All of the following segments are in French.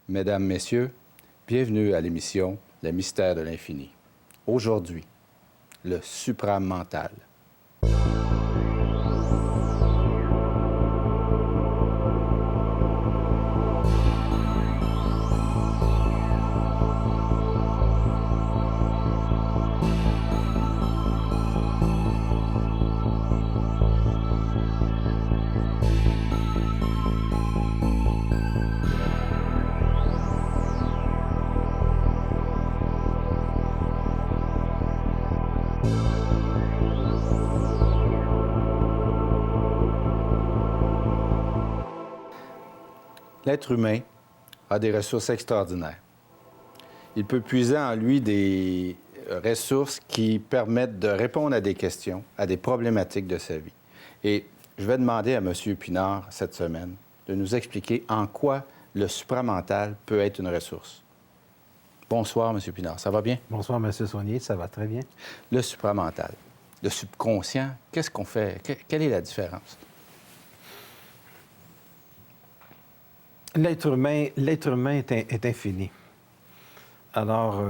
Mesdames, Messieurs, bienvenue à l'émission Le mystère de l'infini. Aujourd'hui, le supramental. L'être humain a des ressources extraordinaires. Il peut puiser en lui des ressources qui permettent de répondre à des questions, à des problématiques de sa vie. Et je vais demander à M. Pinard cette semaine de nous expliquer en quoi le supramental peut être une ressource. Bonsoir, M. Pinard. Ça va bien? Bonsoir, M. Saunier. Ça va très bien. Le supramental, le subconscient, qu'est-ce qu'on fait? Quelle est la différence? L'être humain est infini. Alors,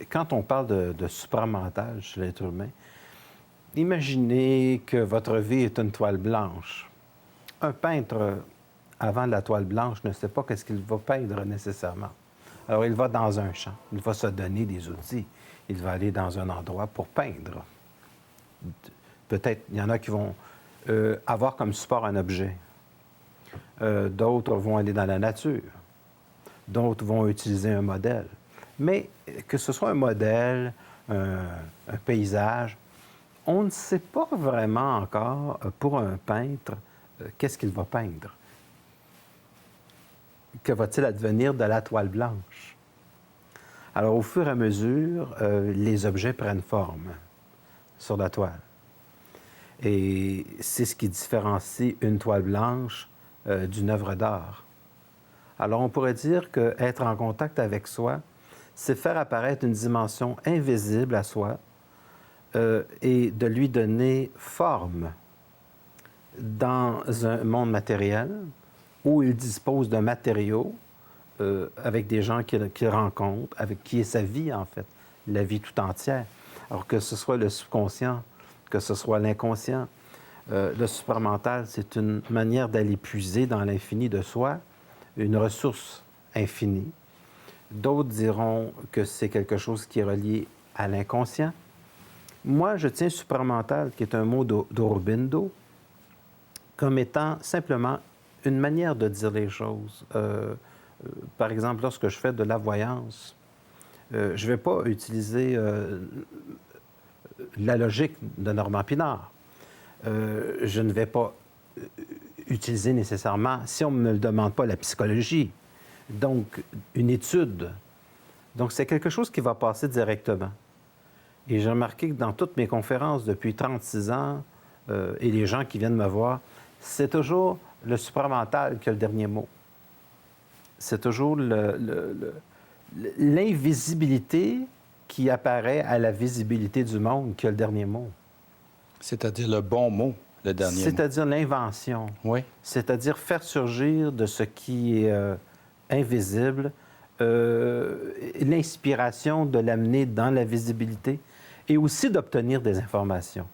quand on parle de supramental chez l'être humain, imaginez que votre vie est une toile blanche. Un peintre, avant la toile blanche, ne sait pas qu'est-ce qu'il va peindre nécessairement. Alors, il va dans un champ, il va se donner des outils, il va aller dans un endroit pour peindre. Peut-être, il y en a qui vont avoir comme support un objet. D'autres vont aller dans la nature. D'autres vont utiliser un modèle. Mais que ce soit un modèle, un paysage, on ne sait pas vraiment encore, pour un peintre, qu'est-ce qu'il va peindre. Que va-t-il advenir de la toile blanche? Alors, au fur et à mesure, les objets prennent forme sur la toile. Et c'est ce qui différencie une toile blanche d'une œuvre d'art. Alors, on pourrait dire qu'être en contact avec soi, c'est faire apparaître une dimension invisible à soi et de lui donner forme dans un monde matériel où il dispose d'un matériau avec des gens qu'il rencontre, avec qui est sa vie, en fait, la vie tout entière. Alors que ce soit le subconscient, que ce soit l'inconscient, le supramental, c'est une manière d'aller puiser dans l'infini de soi, une ressource infinie. D'autres diront que c'est quelque chose qui est relié à l'inconscient. Moi, je tiens supramental, qui est un mot d'Aurobindo, comme étant simplement une manière de dire les choses. Par exemple, lorsque je fais de la voyance, je ne vais pas utiliser la logique de Normand Pinard. Je ne vais pas utiliser nécessairement, si on ne me le demande pas, la psychologie. Donc, une étude. Donc, c'est quelque chose qui va passer directement. Et j'ai remarqué que dans toutes mes conférences depuis 36 ans, et les gens qui viennent me voir, c'est toujours le supramental qui a le dernier mot. C'est toujours l'invisibilité qui apparaît à la visibilité du monde qui a le dernier mot. C'est-à-dire le bon mot, le dernier mot. C'est-à-dire l'invention. Oui. C'est-à-dire faire surgir de ce qui est invisible, l'inspiration de l'amener dans la visibilité et aussi d'obtenir des informations.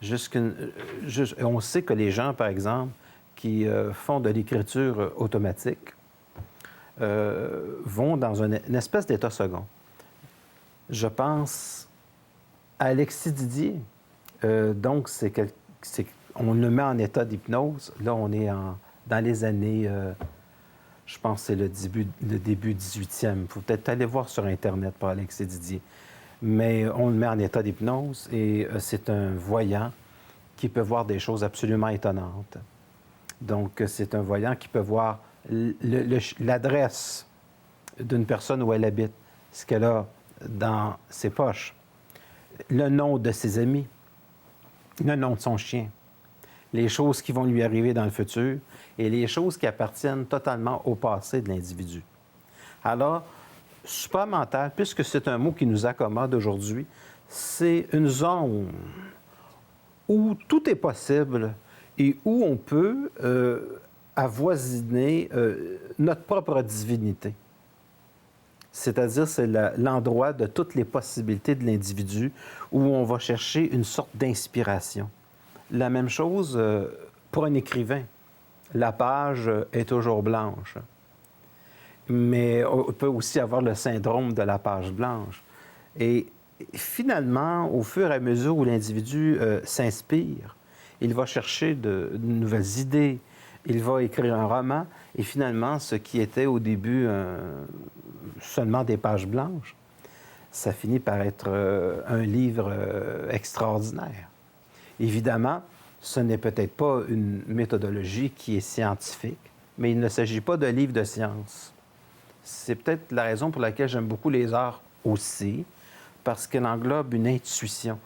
On sait que les gens, par exemple, qui font de l'écriture automatique, vont dans une espèce d'état second. Je pense à Alexis Didier. Donc, on le met en état d'hypnose. Là, on est dans les années, je pense que c'est le début 18e. Il faut peut-être aller voir sur Internet pour Alexis Didier. Mais on le met en état d'hypnose et c'est un voyant qui peut voir des choses absolument étonnantes. Donc, c'est un voyant qui peut voir l'adresse d'une personne où elle habite, ce qu'elle a dans ses poches, le nom de ses amis, le nom de son chien, les choses qui vont lui arriver dans le futur et les choses qui appartiennent totalement au passé de l'individu. Alors, supramental, puisque c'est un mot qui nous accommode aujourd'hui, c'est une zone où tout est possible et où on peut avoisiner notre propre divinité. C'est-à-dire, c'est l'endroit de toutes les possibilités de l'individu où on va chercher une sorte d'inspiration. La même chose pour un écrivain. La page est toujours blanche. Mais on peut aussi avoir le syndrome de la page blanche. Et finalement, au fur et à mesure où l'individu s'inspire, il va chercher de nouvelles idées, il va écrire un roman, et finalement, ce qui était au début seulement des pages blanches, ça finit par être un livre extraordinaire. Évidemment, ce n'est peut-être pas une méthodologie qui est scientifique, mais il ne s'agit pas de livre de science. C'est peut-être la raison pour laquelle j'aime beaucoup les arts aussi, parce qu'elle englobe une intuition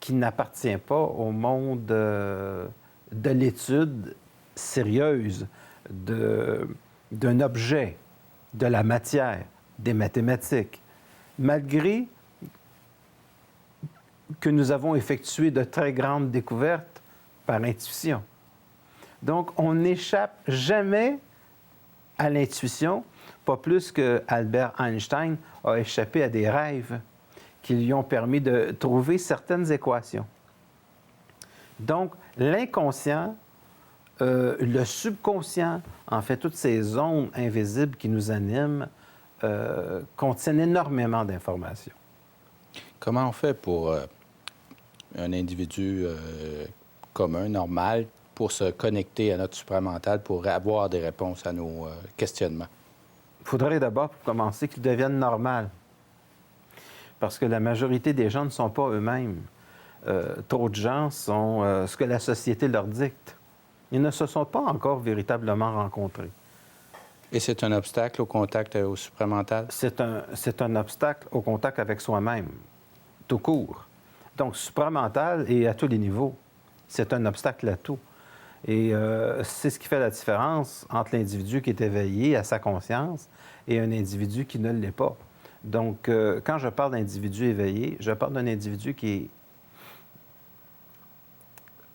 qui n'appartient pas au monde de l'étude sérieuse d'un objet, de la matière, des mathématiques. Malgré que nous avons effectué de très grandes découvertes par intuition. Donc, on n'échappe jamais à l'intuition, pas plus que Albert Einstein a échappé à des rêves qui lui ont permis de trouver certaines équations. Donc, l'inconscient, le subconscient, en fait, toutes ces zones invisibles qui nous animent, contiennent énormément d'informations. Comment on fait pour un individu commun, normal, pour se connecter à notre supramental, pour avoir des réponses à nos questionnements? Il faudrait d'abord, pour commencer, qu'ils deviennent normaux. Parce que la majorité des gens ne sont pas eux-mêmes. Trop de gens sont ce que la société leur dicte. Ils ne se sont pas encore véritablement rencontrés. Et c'est un obstacle au contact au supramental? C'est un obstacle au contact avec soi-même, tout court. Donc, supramental et à tous les niveaux. C'est un obstacle à tout. Et c'est ce qui fait la différence entre l'individu qui est éveillé à sa conscience et un individu qui ne l'est pas. Donc, quand je parle d'individu éveillé, je parle d'un individu qui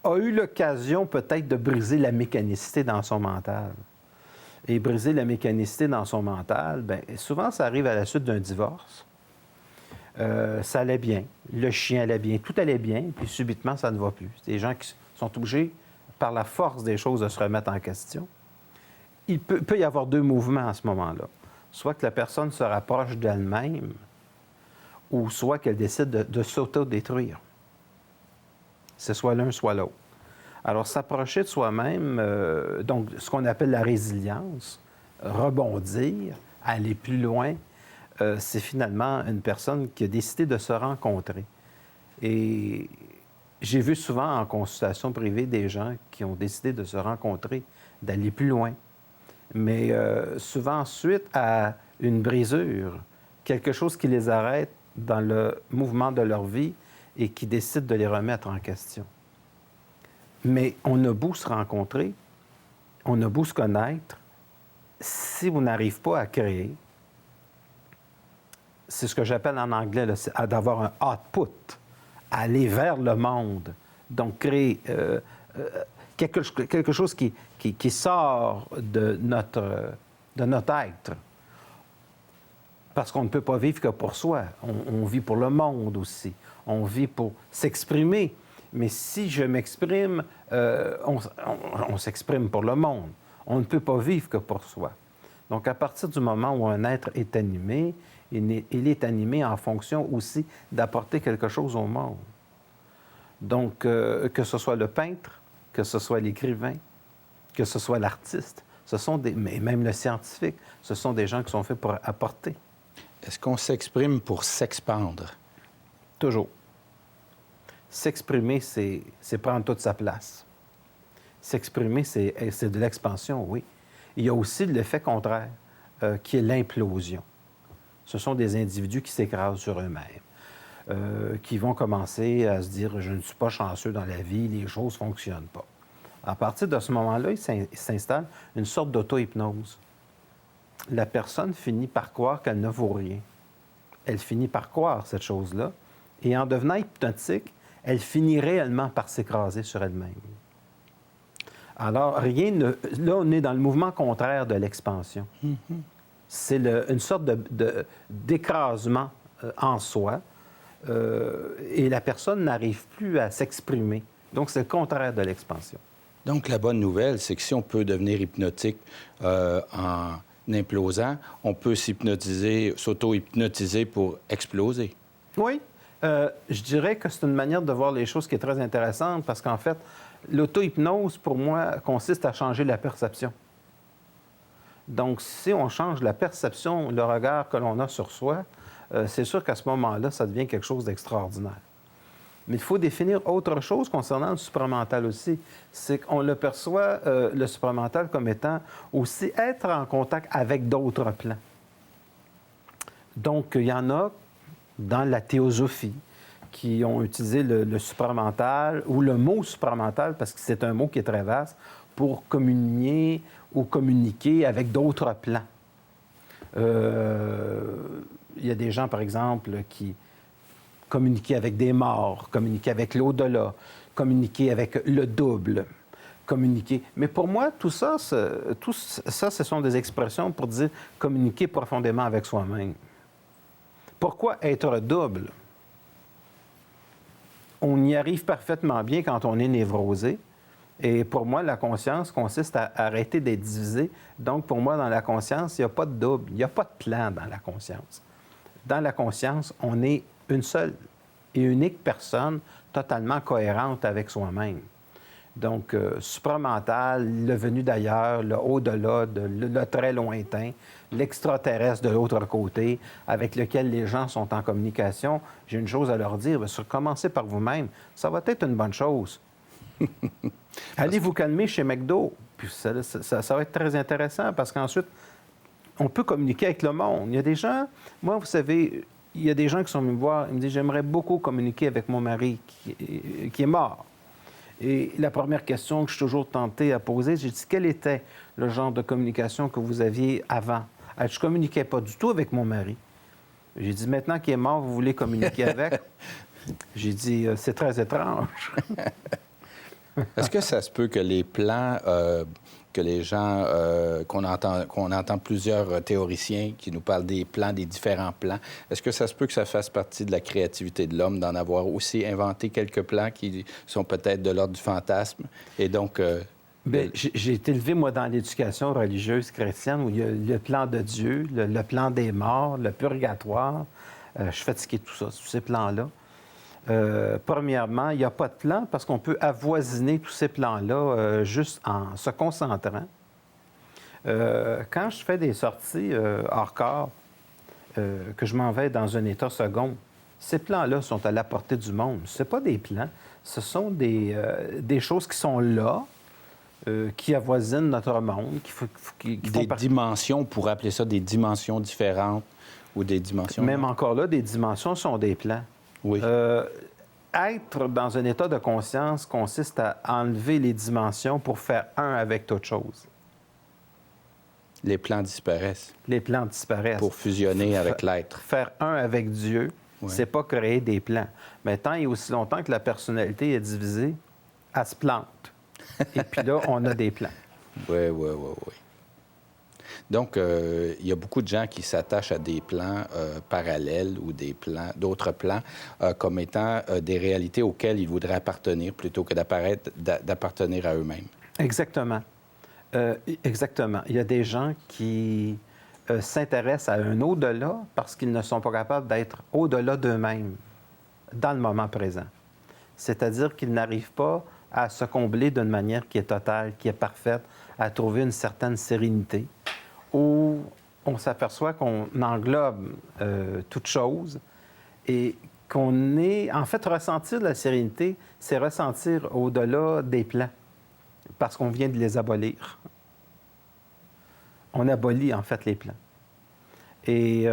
a eu l'occasion peut-être de briser la mécanicité dans son mental. Et briser la mécanicité dans son mental, bien, souvent, ça arrive à la suite d'un divorce. Ça allait bien, le chien allait bien, tout allait bien, puis subitement, ça ne va plus. C'est des gens qui sont obligés, par la force des choses, de se remettre en question. Il peut y avoir deux mouvements à ce moment-là. Soit que la personne se rapproche d'elle-même, ou soit qu'elle décide de s'auto-détruire. C'est soit l'un, soit l'autre. Alors, s'approcher de soi-même, donc ce qu'on appelle la résilience, rebondir, aller plus loin, c'est finalement une personne qui a décidé de se rencontrer. Et j'ai vu souvent en consultation privée des gens qui ont décidé de se rencontrer, d'aller plus loin. Mais souvent suite à une brisure, quelque chose qui les arrête dans le mouvement de leur vie et qui décide de les remettre en question. Mais on a beau se rencontrer, on a beau se connaître, si on n'arrive pas à créer, c'est ce que j'appelle en anglais là, d'avoir un output, aller vers le monde, donc créer quelque chose qui sort de notre être. Parce qu'on ne peut pas vivre que pour soi, on vit pour le monde aussi, on vit pour s'exprimer. Mais si je m'exprime, on s'exprime pour le monde. On ne peut pas vivre que pour soi. Donc, à partir du moment où un être est animé, il est animé en fonction aussi d'apporter quelque chose au monde. Donc, que ce soit le peintre, que ce soit l'écrivain, que ce soit l'artiste, mais même le scientifique, ce sont des gens qui sont faits pour apporter. Est-ce qu'on s'exprime pour s'expandre? Toujours. S'exprimer, c'est prendre toute sa place. S'exprimer, c'est de l'expansion, oui. Il y a aussi l'effet contraire, qui est l'implosion. Ce sont des individus qui s'écrasent sur eux-mêmes, qui vont commencer à se dire « je ne suis pas chanceux dans la vie, les choses ne fonctionnent pas ». À partir de ce moment-là, il s'installe une sorte d'auto-hypnose. La personne finit par croire qu'elle ne vaut rien. Elle finit par croire cette chose-là, et en devenant hypnotique, elle finit réellement par s'écraser sur elle-même. Alors, là, on est dans le mouvement contraire de l'expansion. C'est une sorte d'écrasement en soi, et la personne n'arrive plus à s'exprimer. Donc, c'est le contraire de l'expansion. Donc, la bonne nouvelle, c'est que si on peut devenir hypnotique en implosant, on peut s'auto-hypnotiser pour exploser. Oui. Je dirais que c'est une manière de voir les choses qui est très intéressante parce qu'en fait, l'auto-hypnose, pour moi, consiste à changer la perception. Donc, si on change la perception, le regard que l'on a sur soi, c'est sûr qu'à ce moment-là, ça devient quelque chose d'extraordinaire. Mais il faut définir autre chose concernant le supramental aussi. C'est qu'on le perçoit, le supramental, comme étant aussi être en contact avec d'autres plans. Donc, il y en a dans la théosophie qui ont utilisé le supramental ou le mot supramental, parce que c'est un mot qui est très vaste, pour communier ou communiquer avec d'autres plans. Il y a des gens, par exemple, qui communiquaient avec des morts, communiquaient avec l'au-delà, communiquer avec le double, communiquer. Mais pour moi, tout ça, ce sont des expressions pour dire communiquer profondément avec soi-même. Pourquoi être double? On y arrive parfaitement bien quand on est névrosé. Et pour moi, la conscience consiste à arrêter d'être divisé. Donc, pour moi, dans la conscience, il n'y a pas de double, il n'y a pas de plan dans la conscience. Dans la conscience, on est une seule et unique personne totalement cohérente avec soi-même. Donc, supramental, le venu d'ailleurs, le au-delà, le très lointain, l'extraterrestre de l'autre côté, avec lequel les gens sont en communication, j'ai une chose à leur dire, commencez par vous-même, ça va être une bonne chose. Allez vous calmer chez McDo, puis ça va être très intéressant, parce qu'ensuite, on peut communiquer avec le monde. Il y a des gens, moi, vous savez, il y a des gens qui sont venus me voir, ils me disent, j'aimerais beaucoup communiquer avec mon mari qui est mort. Et la première question que je suis toujours tenté à poser, j'ai dit, quel était le genre de communication que vous aviez avant? Je ne communiquais pas du tout avec mon mari. J'ai dit, maintenant qu'il est mort, vous voulez communiquer avec? J'ai dit, c'est très étrange. Est-ce que ça se peut que les plans que les gens, qu'on entend plusieurs théoriciens qui nous parlent des plans, des différents plans, est-ce que ça se peut que ça fasse partie de la créativité de l'homme, d'en avoir aussi inventé quelques plans qui sont peut-être de l'ordre du fantasme? Et donc... Bien, j'ai été élevé, moi, dans l'éducation religieuse chrétienne, où il y a le plan de Dieu, le plan des morts, le purgatoire. Je suis fatigué de tout ça, tous ces plans-là. Premièrement, il n'y a pas de plan parce qu'on peut avoisiner tous ces plans-là juste en se concentrant. Quand je fais des sorties hors corps, que je m'en vais dans un état second, ces plans-là sont à la portée du monde. Ce pas des plans, ce sont des choses qui sont là, qui avoisinent notre monde. Des dimensions, on pourrait appeler ça des dimensions différentes ou des dimensions... Même encore là, des dimensions sont des plans. Oui. Être dans un état de conscience consiste à enlever les dimensions pour faire un avec toute chose. Les plans disparaissent. Les plans disparaissent. Pour fusionner avec l'être. Faire un avec Dieu, oui. C'est pas créer des plans. Mais tant et aussi longtemps que la personnalité est divisée, elle se plante. Et puis là, on a des plans. Oui. Donc, il y a beaucoup de gens qui s'attachent à des plans parallèles ou d'autres plans comme étant des réalités auxquelles ils voudraient appartenir plutôt que d'appartenir à eux-mêmes. Exactement. Exactement. Il y a des gens qui s'intéressent à un au-delà parce qu'ils ne sont pas capables d'être au-delà d'eux-mêmes dans le moment présent. C'est-à-dire qu'ils n'arrivent pas à se combler d'une manière qui est totale, qui est parfaite, à trouver une certaine sérénité, où on s'aperçoit qu'on englobe toute chose et qu'on est... En fait, ressentir la sérénité, c'est ressentir au-delà des plans, parce qu'on vient de les abolir. On abolit, en fait, les plans. Et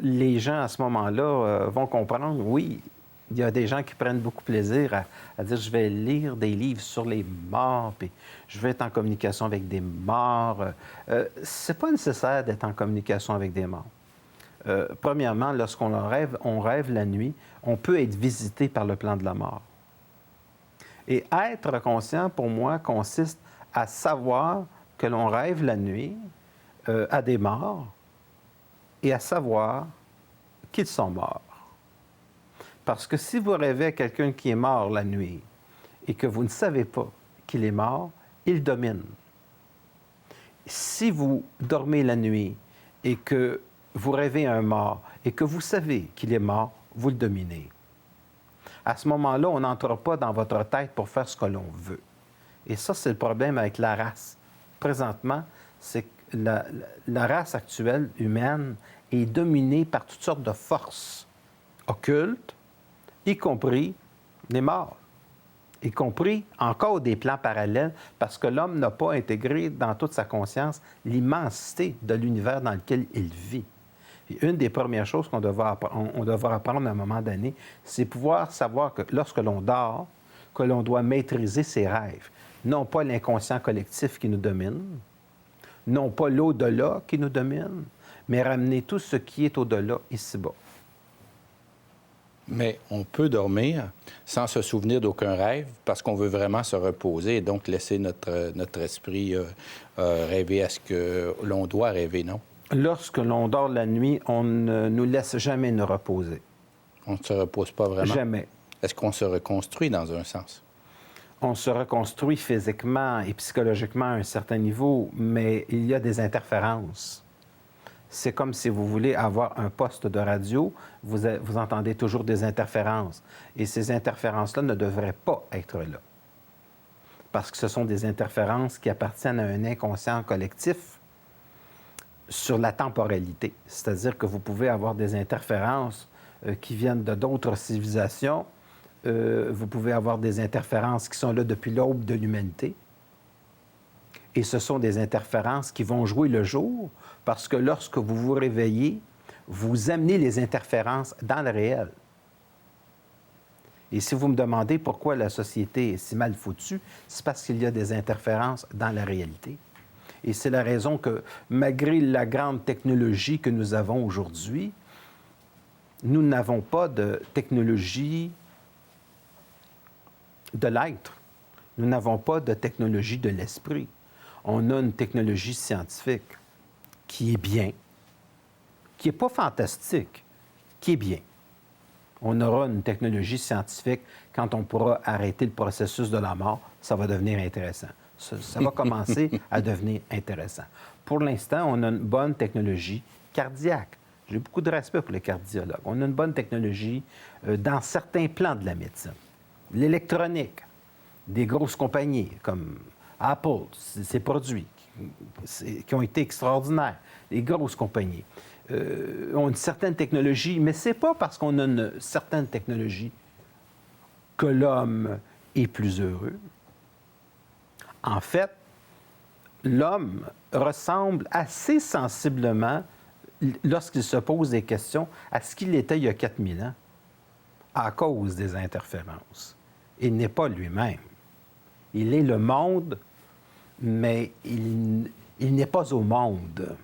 les gens, à ce moment-là, vont comprendre, oui, il y a des gens qui prennent beaucoup plaisir à dire, je vais lire des livres sur les morts, puis je vais être en communication avec des morts. C'est pas nécessaire d'être en communication avec des morts. Premièrement, lorsqu'on on rêve la nuit, on peut être visité par le plan de la mort. Et être conscient, pour moi, consiste à savoir que l'on rêve la nuit à des morts et à savoir qu'ils sont morts. Parce que si vous rêvez à quelqu'un qui est mort la nuit et que vous ne savez pas qu'il est mort, il domine. Si vous dormez la nuit et que vous rêvez à un mort et que vous savez qu'il est mort, vous le dominez. À ce moment-là, on n'entre pas dans votre tête pour faire ce que l'on veut. Et ça, c'est le problème avec la race. Présentement, c'est que la race actuelle humaine est dominée par toutes sortes de forces occultes, y compris les morts, y compris encore des plans parallèles, parce que l'homme n'a pas intégré dans toute sa conscience l'immensité de l'univers dans lequel il vit. Et une des premières choses qu'on devra apprendre à un moment donné, c'est pouvoir savoir que lorsque l'on dort, que l'on doit maîtriser ses rêves. Non pas l'inconscient collectif qui nous domine, non pas l'au-delà qui nous domine, mais ramener tout ce qui est au-delà ici-bas. Mais on peut dormir sans se souvenir d'aucun rêve parce qu'on veut vraiment se reposer et donc laisser notre esprit rêver à ce que l'on doit rêver, non? Lorsque l'on dort la nuit, on ne nous laisse jamais nous reposer. On ne se repose pas vraiment? Jamais. Est-ce qu'on se reconstruit dans un sens? On se reconstruit physiquement et psychologiquement à un certain niveau, mais il y a des interférences. C'est comme si vous voulez avoir un poste de radio, vous entendez toujours des interférences. Et ces interférences-là ne devraient pas être là. Parce que ce sont des interférences qui appartiennent à un inconscient collectif sur la temporalité. C'est-à-dire que vous pouvez avoir des interférences qui viennent de d'autres civilisations. Vous pouvez avoir des interférences qui sont là depuis l'aube de l'humanité. Et ce sont des interférences qui vont jouer le jour parce que lorsque vous vous réveillez, vous amenez les interférences dans le réel. Et si vous me demandez pourquoi la société est si mal foutue, c'est parce qu'il y a des interférences dans la réalité. Et c'est la raison que, malgré la grande technologie que nous avons aujourd'hui, nous n'avons pas de technologie de l'être. Nous n'avons pas de technologie de l'esprit. On a une technologie scientifique qui est bien, qui n'est pas fantastique, qui est bien. On aura une technologie scientifique quand on pourra arrêter le processus de la mort, ça va devenir intéressant. Ça va commencer à devenir intéressant. Pour l'instant, on a une bonne technologie cardiaque. J'ai beaucoup de respect pour les cardiologues. On a une bonne technologie dans certains plans de la médecine. L'électronique, des grosses compagnies comme Apple, ses produits qui ont été extraordinaires, les grosses compagnies ont une certaine technologie, mais ce n'est pas parce qu'on a une certaine technologie que l'homme est plus heureux. En fait, l'homme ressemble assez sensiblement, lorsqu'il se pose des questions, à ce qu'il était il y a 4000 ans, à cause des interférences. Il n'est pas lui-même. Il est le monde, mais il n'est pas au monde.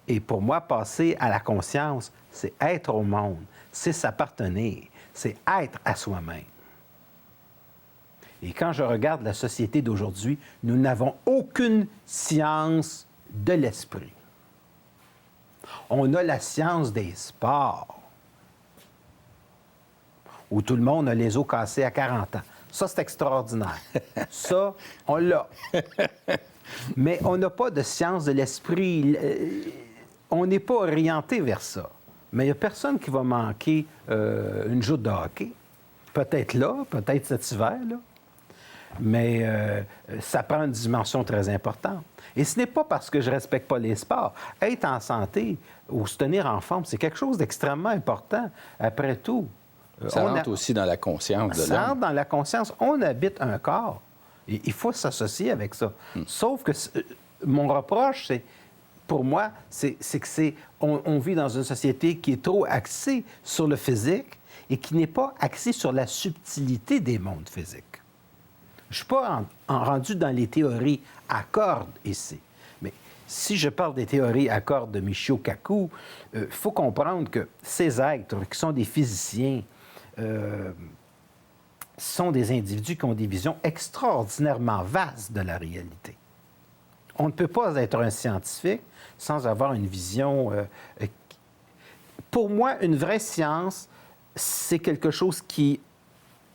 Et pour moi, passer à la conscience, c'est être au monde, c'est s'appartenir, c'est être à soi-même. Et quand je regarde la société d'aujourd'hui, nous n'avons aucune science de l'esprit. On a la science des sports, où tout le monde a les os cassés à 40 ans. Ça, c'est extraordinaire. Ça, on l'a. Mais on n'a pas de science de l'esprit. On n'est pas orienté vers ça. Mais il n'y a personne qui va manquer une joute de hockey. Peut-être là, peut-être cet hiver, là. Mais ça prend une dimension très importante. Et ce n'est pas parce que je ne respecte pas les sports. Être en santé ou se tenir en forme, c'est quelque chose d'extrêmement important. Après tout, ça rentre aussi dans la conscience de l'homme. Ça rentre dans la conscience. On habite un corps. Et il faut s'associer avec ça. Sauf que mon reproche, c'est, pour moi, c'est que on vit dans une société qui est trop axée sur le physique et qui n'est pas axée sur la subtilité des mondes physiques. Je ne suis pas rendu dans les théories à cordes ici. Mais si je parle des théories à cordes de Michio Kaku, il faut comprendre que ces êtres, qui sont des physiciens, sont des individus qui ont des visions extraordinairement vastes de la réalité. On ne peut pas être un scientifique sans avoir une vision... Pour moi, une vraie science, c'est quelque chose qui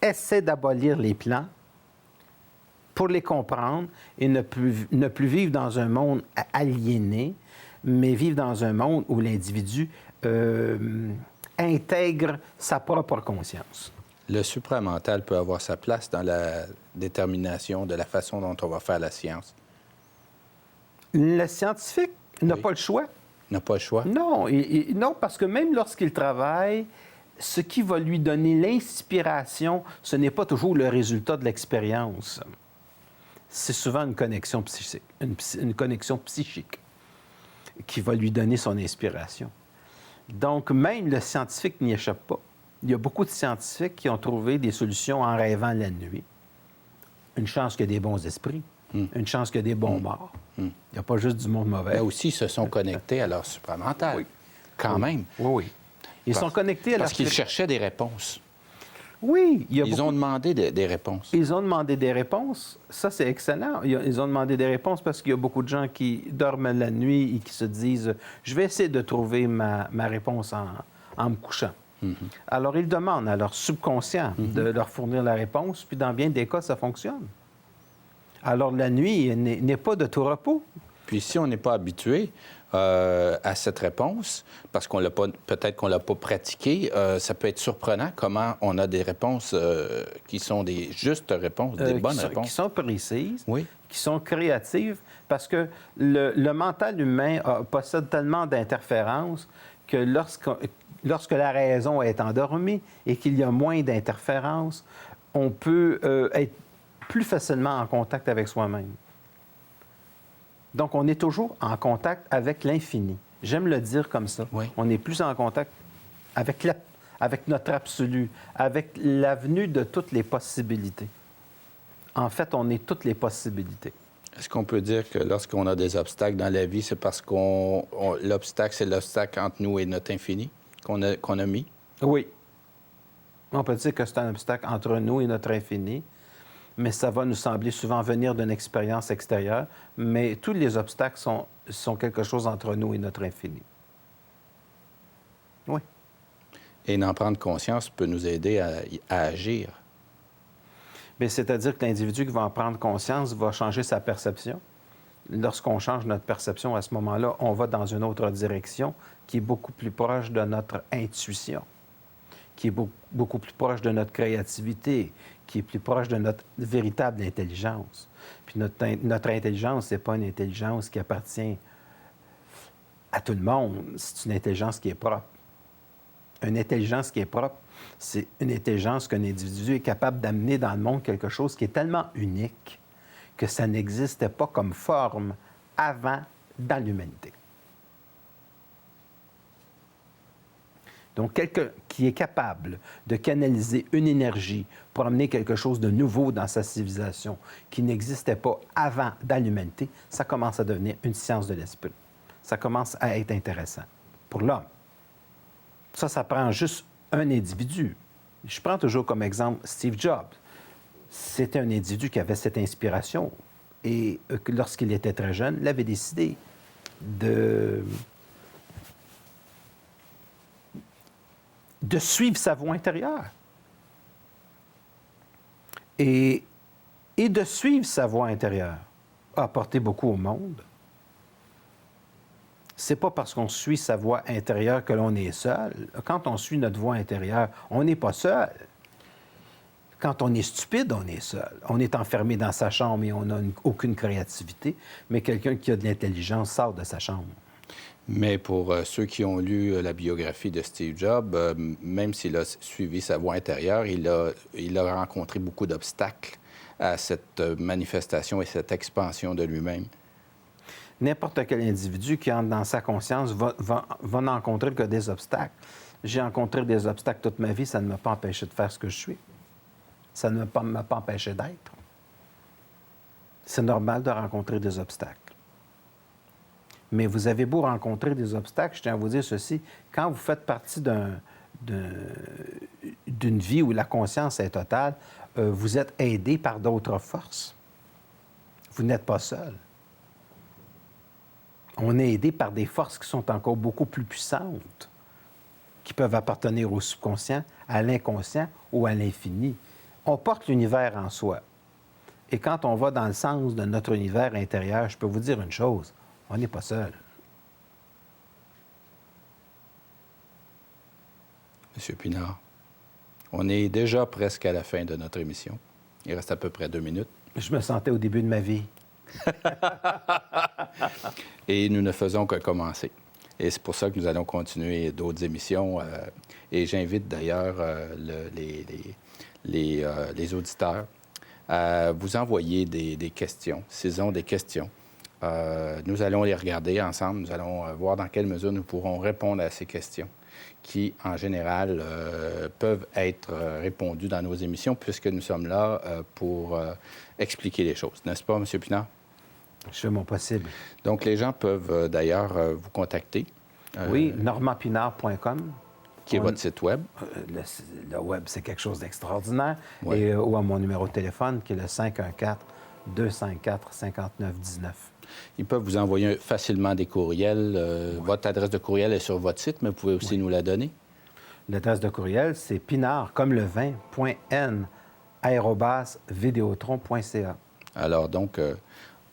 essaie d'abolir les plans pour les comprendre et ne plus vivre dans un monde aliéné, mais vivre dans un monde où l'individu intègre sa propre conscience. Le supramental peut avoir sa place dans la détermination de la façon dont on va faire la science. Le scientifique n'a pas le choix. N'a pas le choix? Non, non, parce que même lorsqu'il travaille, ce qui va lui donner l'inspiration, ce n'est pas toujours le résultat de l'expérience. C'est souvent une connexion psychique, une connexion psychique qui va lui donner son inspiration. Donc, même le scientifique n'y échappe pas. Il y a beaucoup de scientifiques qui ont trouvé des solutions en rêvant la nuit. Une chance qu'il y a des bons esprits. Une chance qu'il y a des bons morts. Il n'y a pas juste du monde mauvais. Mais aussi, ils se sont connectés à leur supramental. Oui. Quand même. Oui. Ils sont connectés à leur... Parce qu'ils cherchaient des réponses. Oui. Ils ont demandé des réponses. Ils ont demandé des réponses. Ça, c'est excellent. Ils ont demandé des réponses parce qu'il y a beaucoup de gens qui dorment la nuit et qui se disent « Je vais essayer de trouver ma réponse en me couchant ». Alors, ils demandent à leur subconscient de leur fournir la réponse, puis dans bien des cas, ça fonctionne. Alors, la nuit n'est pas de tout repos. Puis si on n'est pas habitué à cette réponse, parce qu'on l'a pas, peut-être qu'on ne l'a pas pratiqué, ça peut être surprenant comment on a des réponses qui sont des justes réponses, des bonnes réponses. Qui sont précises, oui. Qui sont créatives, parce que le mental humain possède tellement d'interférences que lorsque la raison est endormie et qu'il y a moins d'interférences, on peut être plus facilement en contact avec soi-même. Donc, on est toujours en contact avec l'infini. J'aime le dire comme ça. Oui. On est plus en contact avec notre absolu, avec l'avenue de toutes les possibilités. En fait, on est toutes les possibilités. Est-ce qu'on peut dire que lorsqu'on a des obstacles dans la vie, c'est parce l'obstacle, c'est l'obstacle entre nous et notre infini qu'on a mis? Oui. On peut dire que c'est un obstacle entre nous et notre infini, mais ça va nous sembler souvent venir d'une expérience extérieure, mais tous les obstacles sont quelque chose entre nous et notre infini. Oui. Et d'en prendre conscience peut nous aider à agir. Bien, c'est-à-dire que l'individu qui va en prendre conscience va changer sa perception. Lorsqu'on change notre perception, à ce moment-là, on va dans une autre direction qui est beaucoup plus proche de notre intuition, qui est beaucoup plus proche de notre créativité, qui est plus proche de notre véritable intelligence. Puis notre intelligence, ce n'est pas une intelligence qui appartient à tout le monde, c'est une intelligence qui est propre. Une intelligence qui est propre, c'est une intelligence qu'un individu est capable d'amener dans le monde quelque chose qui est tellement unique que ça n'existait pas comme forme avant dans l'humanité. Donc, quelqu'un qui est capable de canaliser une énergie pour amener quelque chose de nouveau dans sa civilisation qui n'existait pas avant dans l'humanité, ça commence à devenir une science de l'esprit. Ça commence à être intéressant pour l'homme. Ça prend juste un individu. Je prends toujours comme exemple Steve Jobs. C'était un individu qui avait cette inspiration et lorsqu'il était très jeune, il avait décidé de suivre sa voie intérieure. Et de suivre sa voie intérieure a apporté beaucoup au monde. C'est pas parce qu'on suit sa voie intérieure que l'on est seul. Quand on suit notre voie intérieure, on n'est pas seul. Quand on est stupide, on est seul. On est enfermé dans sa chambre et on n'a aucune créativité, mais quelqu'un qui a de l'intelligence sort de sa chambre. Mais pour ceux qui ont lu la biographie de Steve Jobs, même s'il a suivi sa voie intérieure, il a rencontré beaucoup d'obstacles à cette manifestation et cette expansion de lui-même. N'importe quel individu qui entre dans sa conscience va n'en rencontrer que des obstacles. J'ai rencontré des obstacles toute ma vie, ça ne m'a pas empêché de faire ce que je suis. Ça ne m'a pas empêché d'être. C'est normal de rencontrer des obstacles. Mais vous avez beau rencontrer des obstacles, je tiens à vous dire ceci, quand vous faites partie d'une vie où la conscience est totale, vous êtes aidé par d'autres forces. Vous n'êtes pas seul. On est aidé par des forces qui sont encore beaucoup plus puissantes, qui peuvent appartenir au subconscient, à l'inconscient ou à l'infini. On porte l'univers en soi. Et quand on va dans le sens de notre univers intérieur, je peux vous dire une chose, on n'est pas seul. Monsieur Pinard, on est déjà presque à la fin de notre émission. Il reste à peu près 2 minutes. Je me sentais au début de ma vie. Et nous ne faisons que commencer. Et c'est pour ça que nous allons continuer d'autres émissions. Et j'invite d'ailleurs les auditeurs à vous envoyer des questions. S'ils ont des questions, nous allons les regarder ensemble. Nous allons voir dans quelle mesure nous pourrons répondre à ces questions qui, en général, peuvent être répondues dans nos émissions puisque nous sommes là pour expliquer les choses. N'est-ce pas, M. Pinard? Je fais mon possible. Donc, les gens peuvent d'ailleurs vous contacter. Oui, normandpinard.com. Qui est votre site Web. Le Web, c'est quelque chose d'extraordinaire. Oui. Et, ou à mon numéro de téléphone, qui est le 514-254-5919. Ils peuvent vous envoyer facilement des courriels. Votre adresse de courriel est sur votre site, mais vous pouvez aussi nous la donner. L'adresse de courriel, c'est pinard, comme le vin, .n, @videotron.ca. Alors, donc,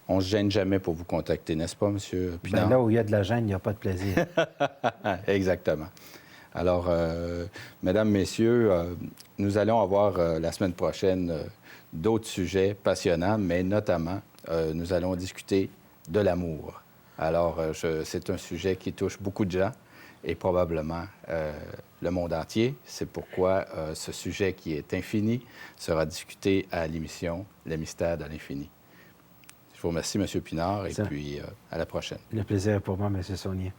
on ne se gêne jamais pour vous contacter, n'est-ce pas, M. Pinard? Ben là où il y a de la gêne, il n'y a pas de plaisir. Exactement. Alors, mesdames, messieurs, nous allons avoir la semaine prochaine d'autres sujets passionnants, mais notamment, nous allons discuter de l'amour. Alors, c'est un sujet qui touche beaucoup de gens et probablement le monde entier. C'est pourquoi ce sujet qui est infini sera discuté à l'émission Le mystère de l'infini. Je vous remercie, M. Pinard, et puis à la prochaine. Le plaisir est pour moi, M. Saunier.